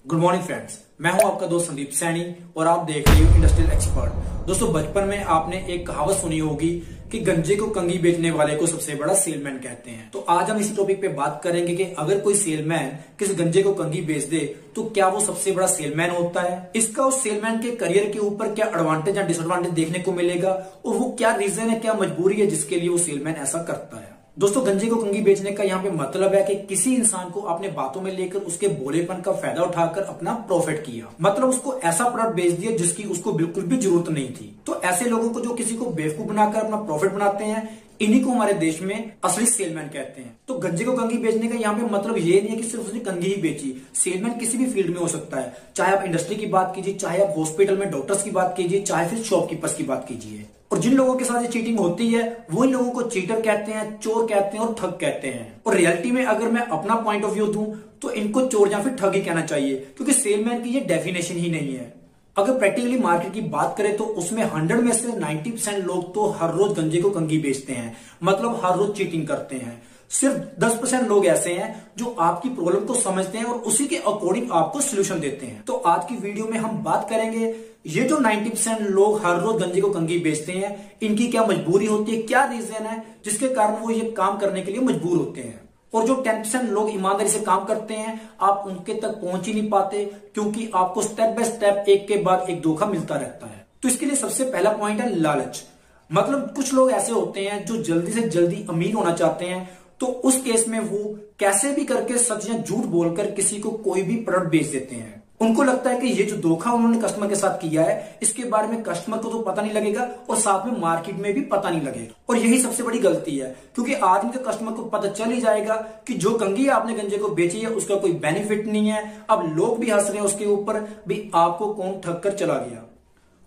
Good morning friends, मैं हूं आपका दोस्त संदीप सैनी और आप देख रहे हो इंडस्ट्रियल एक्सपर्ट। दोस्तों, बचपन में आपने एक कहावत सुनी होगी कि गंजे को कंघी बेचने वाले को सबसे बड़ा सेलमैन कहते हैं। तो आज हम इसी टॉपिक पे बात करेंगे कि अगर कोई सेलमैन किसी गंजे को कंघी बेच दे तो क्या वो सबसे बड़ा सेलमैन होता है, इसका उस सेलमैन के करियर के ऊपर क्या एडवांटेज या डिसएडवांटेज देखने को मिलेगा और वो क्या रीजन है, क्या मजबूरी है जिसके लिए वो सेलमैन ऐसा करता है। दोस्तों, गंजे को कंघी बेचने का यहाँ पे मतलब है कि किसी इंसान को अपने बातों में लेकर उसके भोलेपन का फायदा उठाकर अपना प्रॉफिट किया, मतलब उसको ऐसा प्रोडक्ट बेच दिया जिसकी उसको बिल्कुल भी जरूरत नहीं थी। तो ऐसे लोगों को जो किसी को बेवकूफ बनाकर अपना प्रॉफिट बनाते हैं, इन्हीं को हमारे देश में असली सेलमैन कहते हैं। तो गंजे को कंघी बेचने का यहाँ पे मतलब ये नहीं है कि सिर्फ उसने कंघी ही बेची। सेलमैन किसी भी फील्ड में हो सकता है, चाहे आप इंडस्ट्री की बात कीजिए, चाहे आप हॉस्पिटल में डॉक्टर्स की बात कीजिए, चाहे फिर शॉपकीपर्स की बात कीजिए। और जिन लोगों के साथ ये चीटिंग होती है वो इन लोगों को चीटर कहते हैं, चोर कहते हैं और ठग कहते हैं। और रियलिटी में अगर मैं अपना पॉइंट ऑफ व्यू दूं तो इनको चोर या फिर ठग ही कहना चाहिए, क्योंकि सेलमैन की ये डेफिनेशन ही नहीं है। अगर प्रैक्टिकली मार्केट की बात करें तो उसमें 100 में से 90% लोग तो हर रोज गंजे को कंघी बेचते हैं, मतलब हर रोज चीटिंग करते हैं। सिर्फ 10% लोग ऐसे हैं जो आपकी प्रॉब्लम को समझते हैं और उसी के अकॉर्डिंग आपको सोल्यूशन देते हैं। तो आज की वीडियो में हम बात करेंगे ये जो 90% लोग हर रोज गंजे को कंघी बेचते हैं, इनकी क्या मजबूरी होती है, क्या रीजन है जिसके कारण वो ये काम करने के लिए मजबूर होते हैं। और जो 10% लोग ईमानदारी से काम करते हैं, आप उनके तक पहुंच ही नहीं पाते क्योंकि आपको स्टेप बाय स्टेप एक के बाद एक धोखा मिलता रहता है। तो इसके लिए सबसे पहला पॉइंट है लालच। मतलब कुछ लोग ऐसे होते हैं जो जल्दी से जल्दी अमीर होना चाहते हैं, तो उस केस में वो कैसे भी करके सच या झूठ बोलकर किसी को कोई भी प्रोडक्ट बेच देते हैं। उनको लगता है कि ये जो धोखा उन्होंने कस्टमर के साथ किया है, इसके बारे में कस्टमर को तो पता नहीं लगेगा और साथ में मार्केट में भी पता नहीं लगेगा। और यही सबसे बड़ी गलती है, क्योंकि आदमी तो कस्टमर को पता चल ही जाएगा कि जो कंघी आपने गंजे को बेची है उसका कोई बेनिफिट नहीं है। अब लोग भी हंस रहे हैं उसके ऊपर भी, आपको कौन ठग कर चला गया।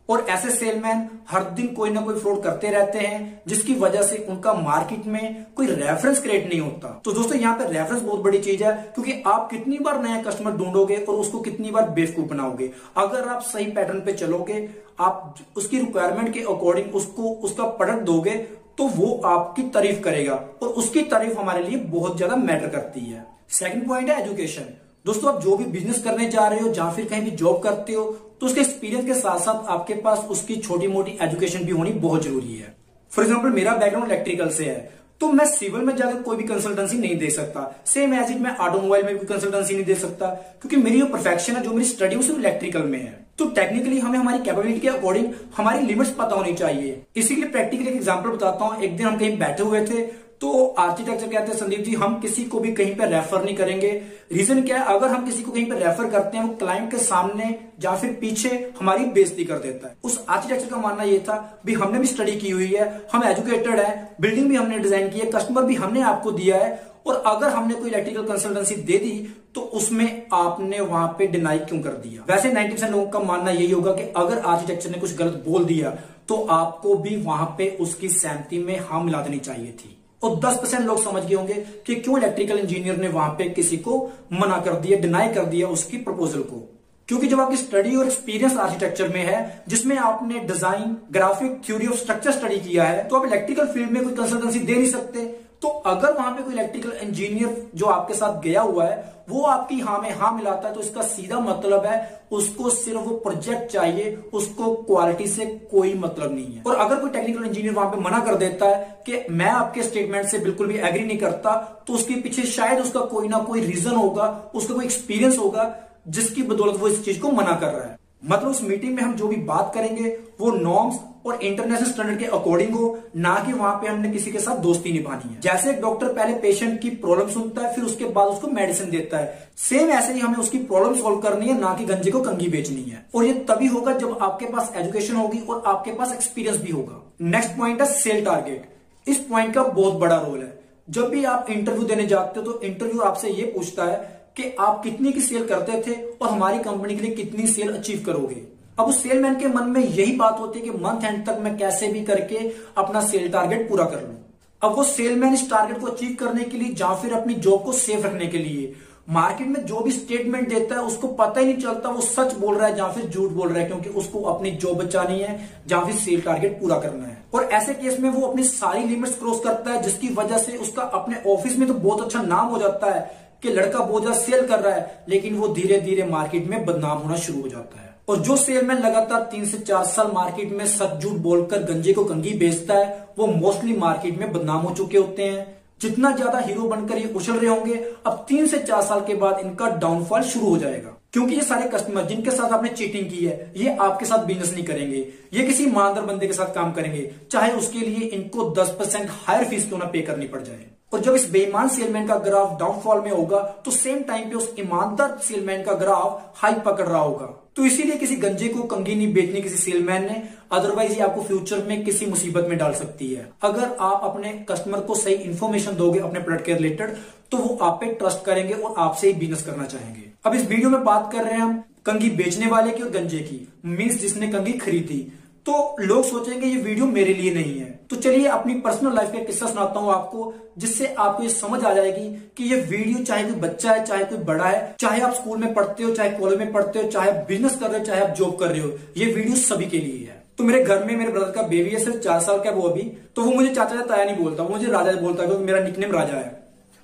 और ऐसे सेलमैन हर दिन कोई ना कोई फ्रॉड करते रहते हैं, जिसकी वजह से उनका मार्केट में कोई रेफरेंस क्रिएट नहीं होता। तो दोस्तों, यहाँ पे रेफरेंस बहुत बड़ी चीज है, क्योंकि आप कितनी बार नया कस्टमर ढूंढोगे और उसको कितनी बार बेवकूफ बनाओगे। अगर आप सही पैटर्न पे चलोगे, आप उसकी रिक्वायरमेंट के अकॉर्डिंग उसको उसका प्रोडक्ट दोगे, तो वो आपकी तारीफ करेगा और उसकी तारीफ हमारे लिए बहुत ज्यादा मैटर करती है। सेकंड पॉइंट है एजुकेशन। दोस्तों, आप जो भी बिजनेस करने जा रहे हो, जहां फिर कहीं भी जॉब करते हो, तो उसके एक्सपीरियंस के साथ साथ आपके पास उसकी छोटी मोटी एजुकेशन भी होनी बहुत जरूरी है। फॉर एग्जांपल, मेरा बैकग्राउंड इलेक्ट्रिकल से है, तो मैं सिविल में जाकर कोई भी कंसल्टेंसी नहीं दे सकता। सेम एज इट मैं ऑटोमोबाइल में भी कंसल्टेंसी नहीं दे सकता, क्योंकि मेरी जो परफेक्शन है, जो मेरी स्टडी है, सिर्फ इलेक्ट्रिकल में है। तो टेक्निकली हमें हमारी कैपेबिलिटी के अकॉर्डिंग हमारी लिमिट्स पता होनी चाहिए। इसीलिए प्रैक्टिकली एक एग्जांपल बताता हूं। एक दिन हम कहीं बैठे हुए थे, तो आर्किटेक्चर कहते हैं, संदीप जी हम किसी को भी कहीं पर रेफर नहीं करेंगे। रीजन क्या है, अगर हम किसी को कहीं पर रेफर करते हैं, वो क्लाइंट के सामने या फिर पीछे हमारी बेइज्जती कर देता है। उस आर्किटेक्चर का मानना ये था भी हमने भी स्टडी की हुई है, हम एजुकेटेड है, बिल्डिंग भी हमने डिजाइन की है, कस्टमर भी हमने आपको दिया है, और अगर हमने कोई इलेक्ट्रिकल कंसल्टेंसी दे दी तो उसमें आपने वहां पे डिनाई क्यों कर दिया। वैसे 90% लोगों का मानना यही होगा कि अगर आर्किटेक्चर ने कुछ गलत बोल दिया तो आपको भी वहां पे उसकी सहमति में हाँ मिला देनी चाहिए थी। और 10% लोग समझ गए होंगे कि क्यों इलेक्ट्रिकल इंजीनियर ने वहां पे किसी को मना कर दिया, डिनाई कर दिया उसकी प्रपोजल को। क्योंकि जब आपकी स्टडी और एक्सपीरियंस आर्किटेक्चर में है, जिसमें आपने design, graphic, theory of structure study किया है, तो आप इलेक्ट्रिकल फील्ड में कोई कंसल्टेंसी दे नहीं सकते। तो अगर वहां पे कोई इलेक्ट्रिकल इंजीनियर जो आपके साथ गया हुआ है वो आपकी हाँ में हाँ मिलाता है, तो इसका सीधा मतलब है उसको सिर्फ वो प्रोजेक्ट चाहिए, उसको क्वालिटी से कोई मतलब नहीं है। और अगर कोई टेक्निकल इंजीनियर वहां पे मना कर देता है कि मैं आपके स्टेटमेंट से बिल्कुल भी एग्री नहीं करता, तो उसके पीछे शायद उसका कोई ना कोई रीजन होगा, उसका कोई एक्सपीरियंस होगा जिसकी बदौलत वो इस चीज को मना कर रहा है। मतलब उस मीटिंग में हम जो भी बात करेंगे वो नॉर्म्स और इंटरनेशनल स्टैंडर्ड के अकॉर्डिंग हो, ना कि वहां पे हमने किसी के साथ दोस्ती निभानी है। जैसे एक डॉक्टर पहले पेशेंट की प्रॉब्लम सुनता है, फिर उसके बाद उसको मेडिसिन देता है, सेम ऐसे ही हमें उसकी प्रॉब्लम सॉल्व करनी है, ना कि गंजे को कंघी बेचनी है। और ये तभी होगा जब आपके पास एजुकेशन होगी और आपके पास एक्सपीरियंस भी होगा। नेक्स्ट पॉइंट है सेल टारगेट। इस पॉइंट का बहुत बड़ा रोल है। जब भी आप इंटरव्यू देने जाते हो तो इंटरव्यू आपसे ये पूछता है कि आप कितनी की सेल करते थे और हमारी कंपनी के लिए कितनी सेल अचीव करोगे। अब उस सेलमैन के मन में यही बात होती है कि मंथ एंड तक मैं कैसे भी करके अपना सेल टारगेट पूरा कर लूं। अब वो सेलमैन इस टारगेट को अचीव करने के लिए या फिर अपनी जॉब को सेफ रखने के लिए मार्केट में जो भी स्टेटमेंट देता है उसको पता ही नहीं चलता वो सच बोल रहा है या फिर झूठ बोल रहा है, क्योंकि उसको अपनी जॉब बचानी है या फिर सेल टारगेट पूरा करना है। और ऐसे केस में वो अपनी सारी लिमिट्स क्रॉस करता है, जिसकी वजह से उसका अपने ऑफिस में तो बहुत अच्छा नाम हो जाता है कि लड़का बहुत ज्यादा सेल कर रहा है, लेकिन वो धीरे धीरे मार्केट में बदनाम होना शुरू हो जाता है। और जो सेलमैन लगातार 3 से 4 साल मार्केट में सच झूठ बोलकर गंजे को कंघी बेचता है, वो मोस्टली मार्केट में बदनाम हो चुके होते हैं। जितना ज्यादा हीरो बनकर ये उछल रहे होंगे, अब 3 से 4 साल के बाद इनका डाउनफॉल शुरू हो जाएगा। क्योंकि ये सारे कस्टमर जिनके साथ आपने चीटिंग की है, ये आपके साथ बिजनेस नहीं करेंगे, ये किसी ईमानदार बंदे के साथ काम करेंगे, चाहे उसके लिए इनको 10% हायर फीस क्यों ना पे करनी पड़ जाए। और जब इस बेईमान सेलमैन का ग्राफ डाउनफॉल में होगा, तो सेम टाइम पे उस ईमानदार सेलमैन का ग्राफ हाई पकड़ रहा होगा। तो इसीलिए किसी गंजे को कंघी नहीं बेचनी किसी सेलमैन ने, अदरवाइज ये आपको फ्यूचर में किसी मुसीबत में डाल सकती है। अगर आप अपने कस्टमर को सही इंफॉर्मेशन दोगे अपने प्रोडक्ट के रिलेटेड, तो वो आप पे ट्रस्ट करेंगे और आपसे ही बिजनेस करना चाहेंगे। अब इस वीडियो में बात कर रहे हैं हम कंघी बेचने वाले की और गंजे की, मीन्स जिसने कंघी खरीदी। तो लोग सोचेंगे ये वीडियो मेरे लिए नहीं है, तो चलिए अपनी पर्सनल लाइफ का किस्सा सुनाता हूं आपको, जिससे आपको ये समझ आ जाएगी कि ये वीडियो चाहे कोई बच्चा है, चाहे कोई बड़ा है, चाहे आप स्कूल में पढ़ते हो, चाहे कॉलेज में पढ़ते हो, चाहे आप बिजनेस कर रहे हो, चाहे आप जॉब कर रहे हो, ये वीडियो सभी के लिए है। तो मेरे घर में मेरे ब्रदर का बेबी है, सिर्फ 4 साल का वो अभी, तो वो मुझे चाचा ताया नहीं बोलता, वो मुझे राजा बोलता है, क्योंकि मेरा निकनेम राजा है।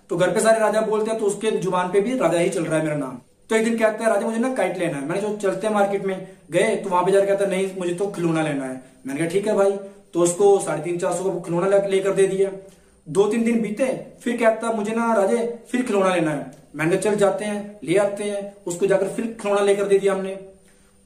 तो घर पे सारे राजा बोलते हैं, तो उसके जुबान पे भी राजा ही चल रहा है मेरा नाम। तो एक दिन कहता है, राजा मुझे ना काइट लेना है। मैंने जो चलते हैं मार्केट में गए, तो वहां पे जाकर कहता है, नहीं मुझे तो खिलौना लेना है। मैंने कहा ठीक है भाई, तो उसको 350-400 का खिलौना लेकर दे दिया। 2-3 दिन बीते, फिर कहता मुझे ना राजे फिर खिलौना लेना है। मैंने कहा चल जाते हैं ले आते हैं, उसको जाकर फिर खिलौना लेकर दे दिया हमने।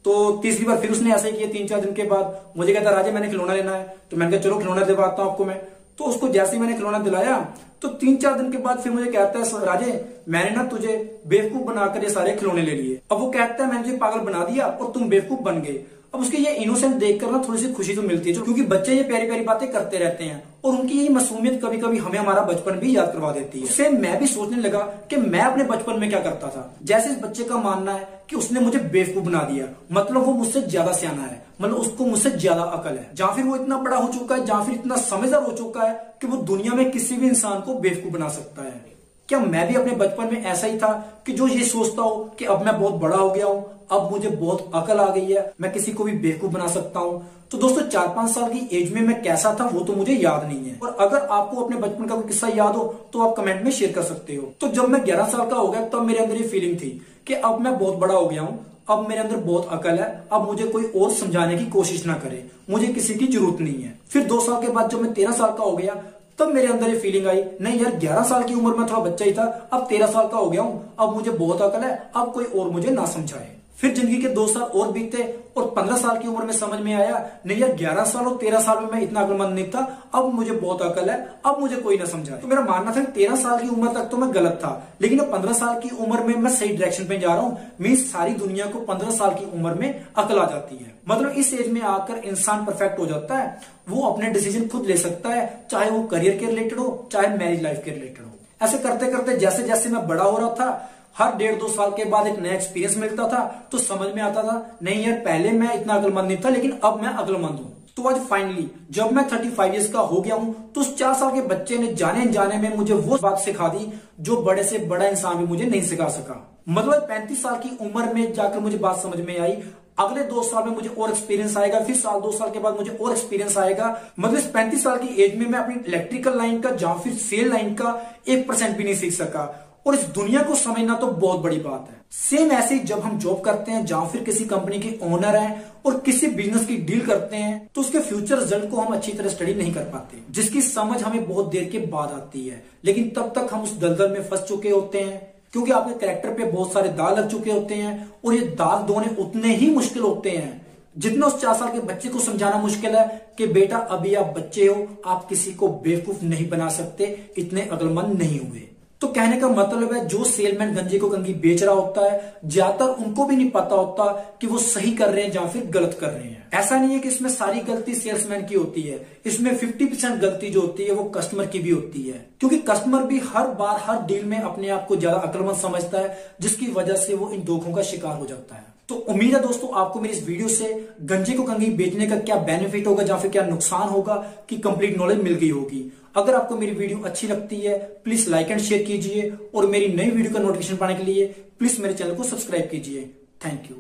तो तीसरी बार फिर उसने ऐसे ही किया। 3-4 दिन के बाद मुझे कहता राजे मैंने खिलौना लेना है, तो मैंने कहा चलो खिलौना दिलवाता हूं आपको मैं। तो उसको जैसे ही मैंने खिलौना दिलाया, तो 3-4 दिन के बाद फिर मुझे कहता है, राजे मैंने ना तुझे बेवकूफ बनाकर ये सारे खिलौने ले लिए। अब वो कहता है मैंने तुझे पागल बना दिया और तुम बेवकूफ बन गए। अब उसके ये इनोसेंट देखकर ना थोड़ी सी खुशी तो मिलती है, क्योंकि बच्चे ये प्यारी प्यारी बातें करते रहते हैं और उनकी ये मासूमियत कभी कभी हमें हमारा बचपन भी याद करवा देती है। उससे मैं भी सोचने लगा कि मैं अपने बचपन में क्या करता था। जैसे इस बच्चे का मानना है कि उसने मुझे बेवकूफ बना दिया, मतलब वो मुझसे ज्यादा सियाना है, मतलब उसको मुझसे ज्यादा अकल है, या फिर वो इतना बड़ा हो चुका है, या फिर इतना समझदार हो चुका है कि वो दुनिया में किसी भी इंसान को बेवकूफ बना सकता है। क्या मैं भी अपने बचपन में ऐसा ही था कि जो ये सोचता हो कि अब मैं बहुत बड़ा हो गया हूं, अब मुझे बहुत अकल आ गई है, मैं किसी को भी बेवकूफ बना सकता हूं। तो दोस्तों 4-5 साल की एज में मैं कैसा था वो तो मुझे याद नहीं है, और अगर आपको अपने बचपन का कोई किस्सा याद हो तो आप कमेंट में शेयर कर सकते हो। तो जब मैं 11 साल का हो गया, तब मेरे अंदर ये फीलिंग थी कि अब मैं बहुत बड़ा हो गया हूं, अब मेरे अंदर बहुत अकल है, अब मुझे कोई और समझाने की कोशिश ना करे, मुझे किसी की जरूरत नहीं है। फिर 2 साल के बाद जब मैं 13 साल का हो गया, तब मेरे अंदर ये फीलिंग आई, नहीं यार 11 साल की उम्र में थोड़ा बच्चा ही था, अब 13 साल का हो गया हूं, अब मुझे बहुत अकल है, अब कोई और मुझे ना समझाए। फिर जिंदगी के 2 साल और बीते और 15 साल की उम्र में समझ में आया, नहीं यार 11 साल और 13 साल में मैं इतना अक्लमंद नहीं था, अब मुझे बहुत अकल है, अब मुझे कोई ना समझाए। तो मेरा मानना था 13 साल की उम्र तक तो मैं गलत था, लेकिन अब 15 साल की उम्र में मैं सही डायरेक्शन पे जा रहा हूँ। मींस सारी दुनिया को 15 साल की उम्र में अकल आ जाती है, मतलब इस एज में आकर इंसान परफेक्ट हो जाता है, वो अपने डिसीजन खुद ले सकता है, चाहे वो करियर के रिलेटेड हो, चाहे मैरिज लाइफ के रिलेटेड हो। ऐसे करते करते जैसे जैसे मैं बड़ा हो रहा था, हर 1.5-2 साल के बाद एक नया एक्सपीरियंस मिलता था, तो समझ में आता था, नहीं यार पहले मैं इतना अक्लमंद नहीं था, लेकिन अब मैं अक्लमंद हूं। तो आज फाइनली जब मैं 35 ईयर्स का हो गया हूं, तो उस 4 साल के बच्चे ने जाने जाने में मुझे वो बात सिखा दी जो बड़े से बड़ा इंसान भी मुझे नहीं सिखा सका। मतलब 35 साल की उम्र में जाकर मुझे बात समझ में आई, अगले 2 साल में मुझे और एक्सपीरियंस आएगा, फिर 2 साल के बाद मुझे और एक्सपीरियंस आएगा। मतलब इस 35 साल की एज में मैं अपनी इलेक्ट्रिकल लाइन का या फिर सेल लाइन का 1% भी नहीं सीख सका, और इस दुनिया को समझना तो बहुत बड़ी बात है। सेम ऐसे ही जब हम जॉब करते हैं, जहां फिर किसी कंपनी के ओनर हैं और किसी बिजनेस की डील करते हैं, तो उसके फ्यूचर रिजल्ट को हम अच्छी तरह स्टडी नहीं कर पाते, जिसकी समझ हमें बहुत देर के बाद आती है। लेकिन तब तक हम उस दलदल में फंस चुके होते हैं, क्योंकि आपके कैरेक्टर पे बहुत सारे दाग लग चुके होते हैं, और ये दाग धोने उतने ही मुश्किल होते हैं जितना उस 4 साल के बच्चे को समझाना मुश्किल है कि बेटा अभी आप बच्चे हो, आप किसी को बेवकूफ नहीं बना सकते, इतने अक्लमंद नहीं हुए। तो कहने का मतलब है, जो सेलमैन गंजे को कंघी बेच रहा होता है, ज्यादातर उनको भी नहीं पता होता कि वो सही कर रहे हैं या फिर गलत कर रहे हैं। ऐसा नहीं है कि इसमें सारी गलती सेल्समैन की होती है, इसमें 50% गलती जो होती है वो कस्टमर की भी होती है, क्योंकि कस्टमर भी हर बार हर डील में अपने आप को ज्यादा अक्लमंद समझता है, जिसकी वजह से वो इन धोखों का शिकार हो जाता है। तो उम्मीद है दोस्तों आपको मेरी इस वीडियो से गंजे को कंघी बेचने का क्या बेनिफिट होगा या फिर क्या नुकसान होगा की कंप्लीट नॉलेज मिल गई होगी। अगर आपको मेरी वीडियो अच्छी लगती है, प्लीज लाइक एंड शेयर कीजिए, और मेरी नई वीडियो का नोटिफिकेशन पाने के लिए प्लीज मेरे चैनल को सब्सक्राइब कीजिए। Thank you.